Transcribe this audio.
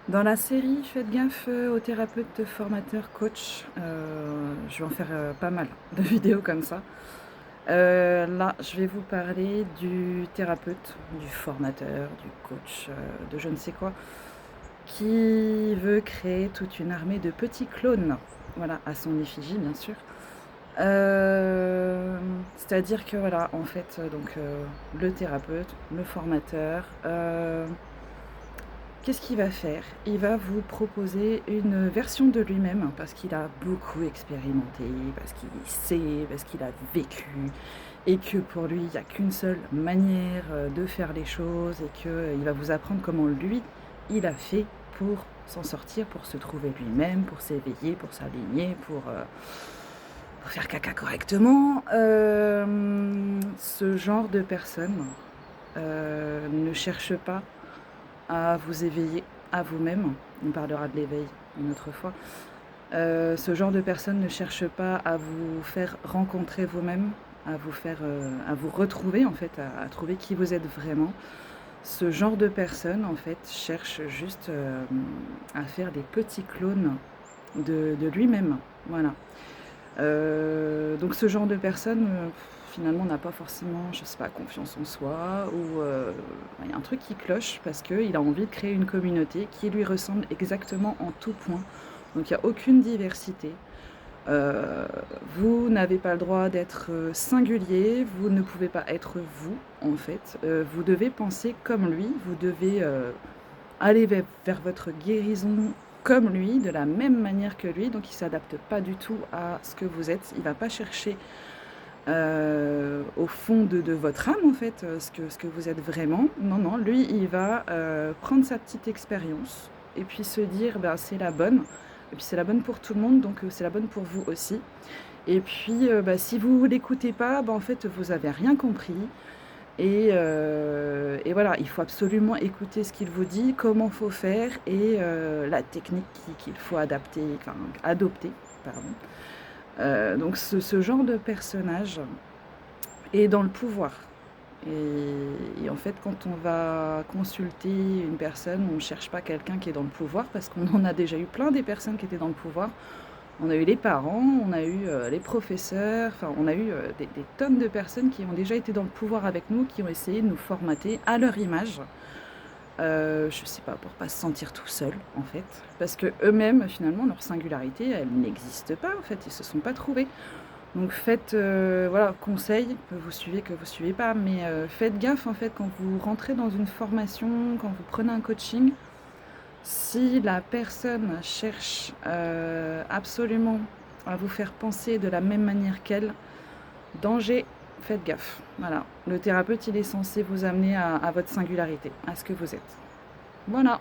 Dans la série, faites gaffe, aux thérapeutes, formateurs, coachs, je vais en faire, pas mal de vidéos comme ça. Là, je vais vous parler du thérapeute, du formateur, du coach, de je ne sais quoi, qui veut créer toute une armée de petits clones, voilà, à son effigie, bien sûr. C'est-à-dire que voilà, en fait, donc le thérapeute, le formateur, qu'est-ce qu'il va faire? Il va vous proposer une version de lui-même parce qu'il a beaucoup expérimenté, parce qu'il sait, parce qu'il a vécu et que pour lui, il y a qu'une seule manière, de faire les choses et qu'il va vous apprendre comment lui, il a fait pour s'en sortir, pour se trouver lui-même, pour s'éveiller, pour s'aligner, pour faire caca correctement. Ce genre de personne, ne cherche pas à vous éveiller à vous-même. On parlera de l'éveil une autre fois. Ce genre de personne ne cherche pas à vous faire rencontrer vous-même, à vous faire, à vous retrouver en fait, à trouver qui vous êtes vraiment. Ce genre de personne en fait cherche juste, à faire des petits clones de lui-même. Voilà. Donc ce genre de personne, finalement n'a pas forcément, je sais pas, confiance en soi ou, il y a un truc qui cloche parce qu'il a envie de créer une communauté qui lui ressemble exactement en tout point. Donc il y a aucune diversité. Heu, Vous n'avez pas le droit d'être, singulier, vous ne pouvez pas être vous, en fait. Vous devez penser comme lui, vous devez, aller vers votre guérison comme lui, de la même manière que lui, donc il s'adapte pas du tout à ce que vous êtes. Il va pas chercher, au fond de votre âme en fait, ce que vous êtes vraiment. Non, non, lui, il va, prendre sa petite expérience et puis se dire: «Ben, c'est la bonne» et puis c'est la bonne pour tout le monde, donc c'est la bonne pour vous aussi et puis, bah, si vous l'écoutez pas, bah, en fait, vous avez rien compris et voilà, il faut absolument écouter ce qu'il vous dit, comment faut faire et la technique qu'il faut adopter, pardon. Donc ce genre de personnage est dans le pouvoir et en fait, quand on va consulter une personne, on ne cherche pas quelqu'un qui est dans le pouvoir parce qu'on en a déjà eu plein des personnes qui étaient dans le pouvoir. On a eu les parents, on a eu, les professeurs, enfin on a eu, des tonnes de personnes qui ont déjà été dans le pouvoir avec nous, qui ont essayé de nous formater à leur image. Je sais pas, pour pas se sentir tout seul, en fait. Parce qu'eux-mêmes, finalement, leur singularité, elle n'existe pas, en fait, ils se sont pas trouvés. Donc faites, voilà, conseil, que vous suivez, que vous suivez pas, mais faites gaffe, en fait, quand vous rentrez dans une formation, quand vous prenez un coaching, si la personne cherche, absolument à vous faire penser de la même manière qu'elle, danger, faites gaffe. Voilà. Le thérapeute, il est censé vous amener à votre singularité, à ce que vous êtes. Voilà.